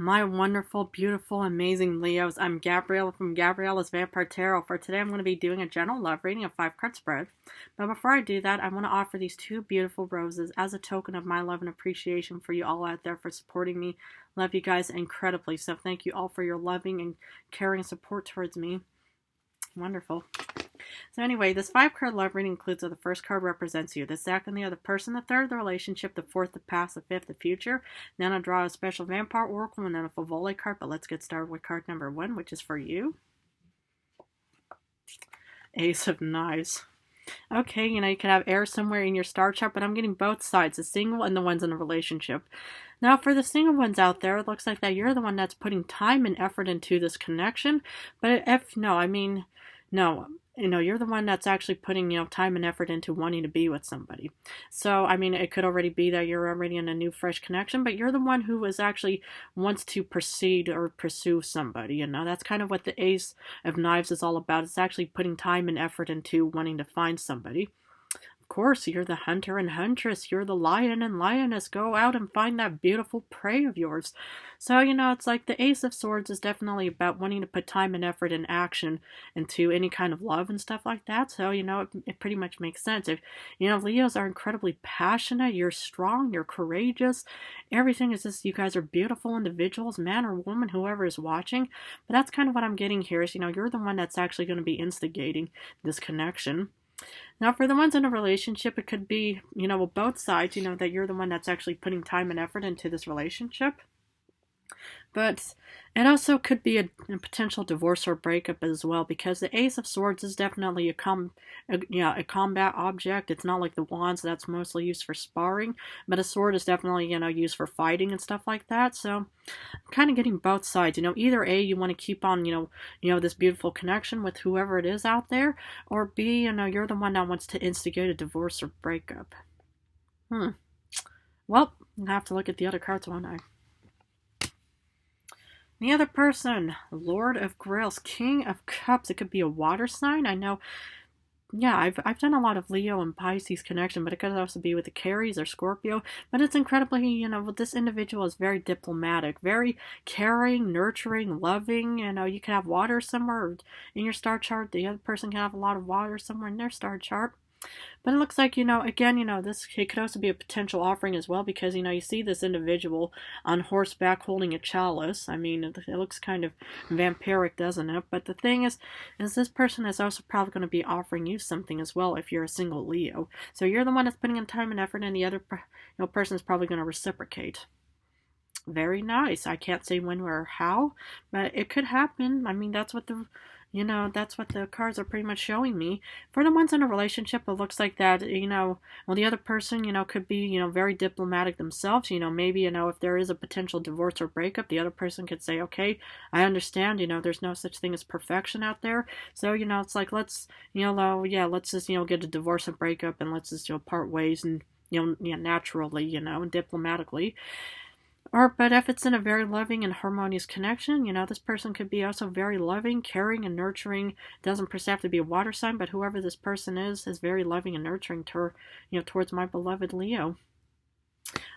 My wonderful, beautiful, amazing Leos. I'm Gabrielle from Gabriella's Vampire Tarot. For today, I'm going to be doing a general love reading of 5 card spread. But before I do that, I want to offer these 2 beautiful roses as a token of my love and appreciation for you all out there for supporting me. Love you guys incredibly. So thank you all for your loving and caring support towards me. Wonderful. So anyway, this 5 card love reading includes the first card represents you, the second the other person, the third the relationship, the fourth the past, the fifth the future. Then I'll draw a special vampire oracle and then a Favole card, but let's get started with card number 1, which is for you. Ace of Knives. Okay, you can have air somewhere in your star chart, but I'm getting both sides, the single and the ones in a relationship. Now, for the single ones out there, it looks like that you're the one that's putting time and effort into this connection. But you're the one that's actually putting, time and effort into wanting to be with somebody. So, it could already be that you're already in a new, fresh connection, but you're the one who is actually wants to proceed or pursue somebody. That's kind of what the Ace of Knives is all about. It's actually putting time and effort into wanting to find somebody. Of course, you're the hunter and huntress. You're the lion and lioness. Go out and find that beautiful prey of yours. So, it's like the Ace of Swords is definitely about wanting to put time and effort and action into any kind of love and stuff like that. So, it pretty much makes sense. If, Leos are incredibly passionate. You're strong. You're courageous. Everything is just, you guys are beautiful individuals, man or woman, whoever is watching. But that's kind of what I'm getting here is, you're the one that's actually going to be instigating this connection. Now, for the ones in a relationship, it could be, both sides, that you're the one that's actually putting time and effort into this relationship. But it also could be a potential divorce or breakup as well, because the Ace of Swords is definitely a combat object. It's not like the wands that's mostly used for sparring, but a sword is definitely, used for fighting and stuff like that. So I'm kind of getting both sides. Either A, you want to keep on, this beautiful connection with whoever it is out there, or B, you're the one that wants to instigate a divorce or breakup. Well, I'll have to look at the other cards, won't I? The other person, Lord of Grails, King of Cups. It could be a water sign. I know, I've done a lot of Leo and Pisces connection, but it could also be with the Aries or Scorpio. But it's incredibly, this individual is very diplomatic, very caring, nurturing, loving. You can have water somewhere in your star chart. The other person can have a lot of water somewhere in their star chart. But it looks like, again, it could also be a potential offering as well, because, you see this individual on horseback holding a chalice. It looks kind of vampiric, doesn't it? But the thing is this person is also probably going to be offering you something as well if you're a single Leo. So you're the one that's putting in time and effort, and the other person is probably going to reciprocate. Very nice. I can't say when or how, but it could happen. That's what the cards are pretty much showing me. For the ones in a relationship, it looks like that, the other person, could be, very diplomatic themselves. Maybe, if there is a potential divorce or breakup, the other person could say, okay, I understand, there's no such thing as perfection out there. So, it's like, let's just, get a divorce and breakup, and let's just, part ways and, naturally, and diplomatically. But if it's in a very loving and harmonious connection, this person could be also very loving, caring, and nurturing. It doesn't per se have to be a water sign, but whoever this person is very loving and nurturing towards my beloved Leo.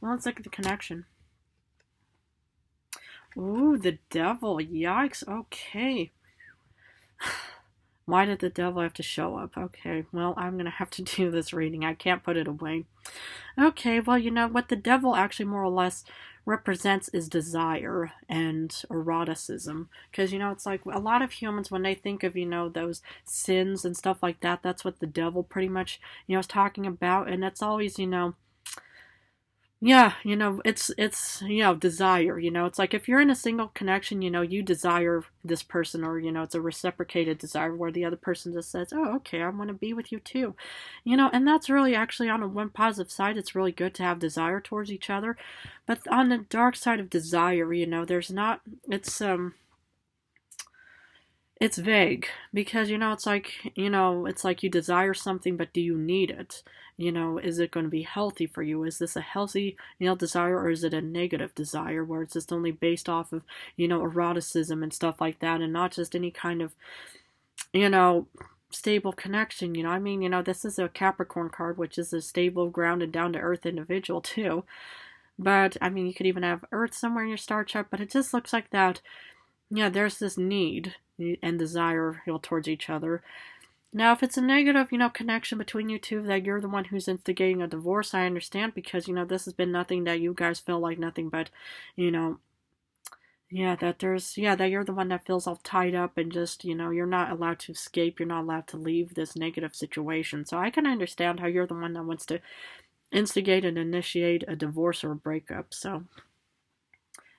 Well, let's look at the connection. Ooh, the Devil. Yikes. Okay. Why did the Devil have to show up? Okay, well, I'm going to have to do this reading. I can't put it away. Okay, well, what the Devil actually more or less represents is desire and eroticism. Because, it's like a lot of humans, when they think of, those sins and stuff like that, that's what the Devil pretty much, is talking about. And that's always, it's desire, it's like if you're in a single connection, you desire this person, or, it's a reciprocated desire where the other person just says, oh, okay, I want to be with you too, and that's really actually on one positive side, it's really good to have desire towards each other. But on the dark side of desire, there's not, it's vague, because, it's like you desire something, but do you need it? Is it going to be healthy for you? Is this a healthy, desire, or is it a negative desire where it's just only based off of, eroticism and stuff like that, and not just any kind of, stable connection? This is a Capricorn card, which is a stable, grounded, down-to-earth individual too. But, I mean, you could even have Earth somewhere in your star chart, but it just looks like that, yeah, there's this need and desire, towards each other. Now, if it's a negative, connection between you two, that you're the one who's instigating a divorce, I understand, because, this has been nothing that you guys feel like nothing but, you know, yeah, that you're the one that feels all tied up and just, you're not allowed to escape, you're not allowed to leave this negative situation. So I can understand how you're the one that wants to instigate and initiate a divorce or a breakup. So,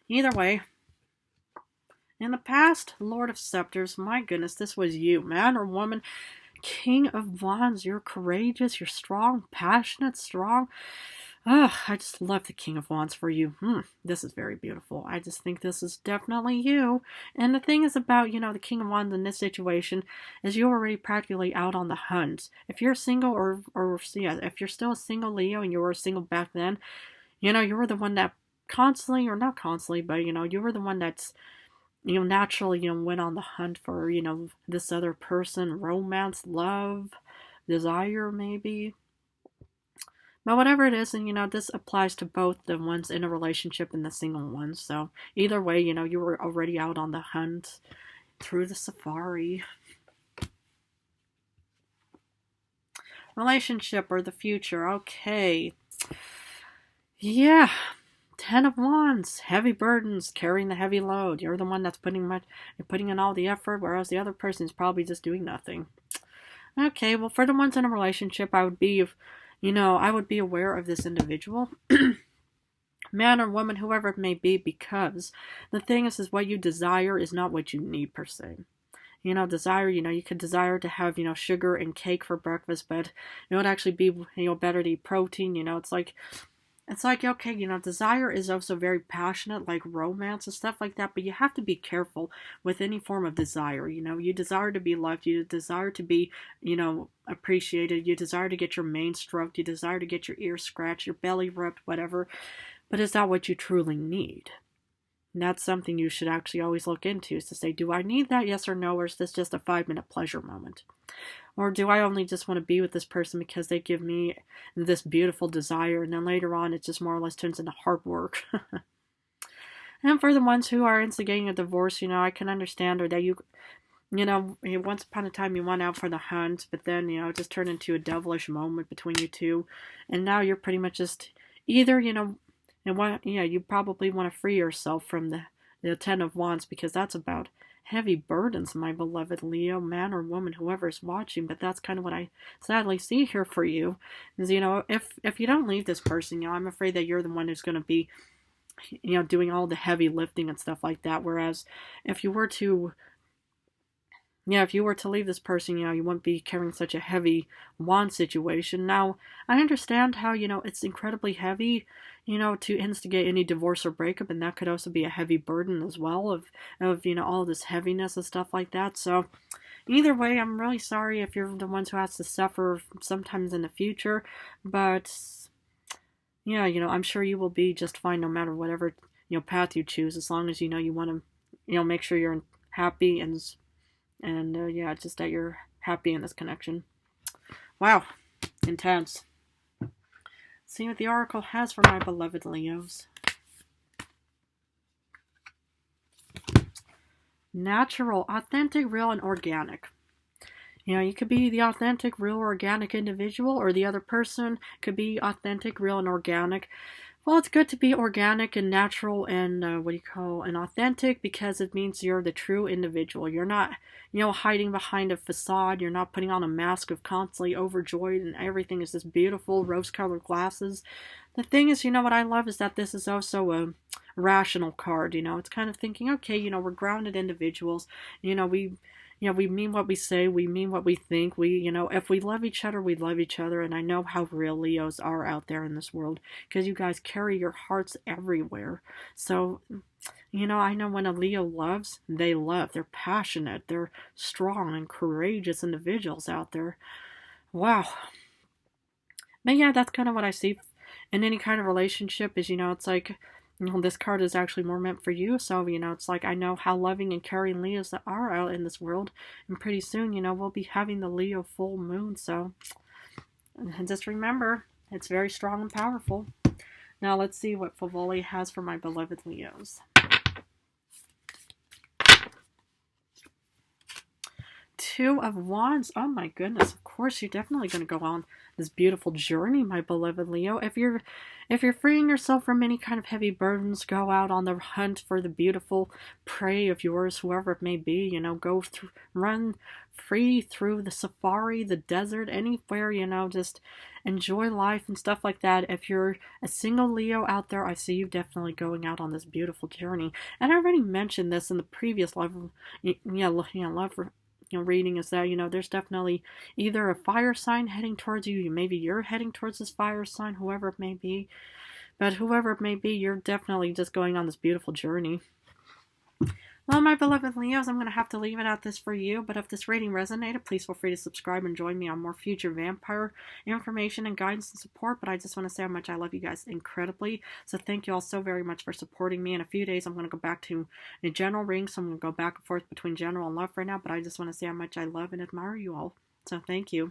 either way, in the past, Lord of Scepters, my goodness, this was you, man or woman. King of Wands, you're courageous, you're strong, passionate, strong. I just love the King of Wands for you. This is very beautiful. I just think this is definitely you. And the thing is about, the King of Wands in this situation is you're already practically out on the hunt. If you're single or yeah, if you're still a single Leo and you were single back then, you were the one that constantly, or not constantly, but, you were the one that's, naturally, went on the hunt for, this other person, romance, love, desire, maybe. But whatever it is, and this applies to both the ones in a relationship and the single ones. So either way, you were already out on the hunt through the safari. Relationship or the future. Okay. Yeah. 10 of Wands, heavy burdens, carrying the heavy load. You're the one that's putting in all the effort, whereas the other person is probably just doing nothing. Okay, well, for the ones in a relationship, I would be aware of this individual, man or woman, whoever it may be, because the thing is what you desire is not what you need per se. Desire, you could desire to have, sugar and cake for breakfast, but it would actually be, better to eat protein. It's like, okay, desire is also very passionate, like romance and stuff like that, but you have to be careful with any form of desire. You desire to be loved, you desire to be, appreciated, you desire to get your mane stroked, you desire to get your ears scratched, your belly rubbed, whatever, but is that what you truly need? And that's something you should actually always look into, is to say, do I need that, yes or no, or is this just a 5-minute pleasure moment? Or do I only just want to be with this person because they give me this beautiful desire, and then later on it just more or less turns into hard work? And for the ones who are instigating a divorce, I can understand, or that once upon a time you went out for the hunt, but then, it just turned into a devilish moment between you two, and now you're pretty much just either, you probably want to free yourself from the 10 of Wands, because that's about heavy burdens, my beloved Leo, man or woman, whoever is watching. But that's kind of what I sadly see here for you, is, if you don't leave this person, I'm afraid that you're the one who's going to be, doing all the heavy lifting and stuff like that. Whereas if you were to leave this person, you wouldn't be carrying such a heavy wand situation. Now, I understand how, it's incredibly heavy, to instigate any divorce or breakup, and that could also be a heavy burden as well of all this heaviness and stuff like that. So, either way, I'm really sorry if you're the ones who has to suffer sometimes in the future, but, yeah, I'm sure you will be just fine no matter whatever, path you choose, as long as, you want to, make sure you're happy and just that you're happy in this connection. Wow, intense. See what the Oracle has for my beloved Leos. Natural, authentic, real, and organic. You could be the authentic, real, organic individual, or the other person could be authentic, real, and organic. Well, it's good to be organic and natural and and authentic, because it means you're the true individual. You're not, hiding behind a facade. You're not putting on a mask of constantly overjoyed and everything is just beautiful, rose-colored glasses. The thing is, what I love is that this is also a rational card. It's kind of thinking, okay, we're grounded individuals. We mean what we say, we mean what we think. If we love each other, we love each other. And I know how real Leos are out there in this world, because you guys carry your hearts everywhere. So, I know when a Leo loves, they love. They're passionate. They're strong and courageous individuals out there. Wow. But yeah, that's kind of what I see in any kind of relationship is, it's like, this card is actually more meant for you. So, it's like, I know how loving and caring Leos are out in this world. And pretty soon, we'll be having the Leo full moon. So, just remember, it's very strong and powerful. Now let's see what Favoli has for my beloved Leos. Two of Wands. Oh my goodness. Of course, you're definitely going to go on this beautiful journey, my beloved Leo. If you're freeing yourself from any kind of heavy burdens, go out on the hunt for the beautiful prey of yours, whoever it may be. You know, go through, run free through the safari, the desert, anywhere, you know, just enjoy life and stuff like that. If you're a single Leo out there, I see you definitely going out on this beautiful journey. And I already mentioned this in the previous love, reading, is that, you know, there's definitely either a fire sign heading towards you, maybe you're heading towards this fire sign, whoever it may be. But whoever it may be, you're definitely just going on this beautiful journey. Well, my beloved Leos, I'm going to have to leave it at this for you, but if this reading resonated, please feel free to subscribe and join me on more future vampire information and guidance and support. But I just want to say how much I love you guys incredibly. So thank you all so very much for supporting me. In a few days, I'm going to go back to a general reading, so I'm going to go back and forth between general and love right now, but I just want to say how much I love and admire you all. So thank you.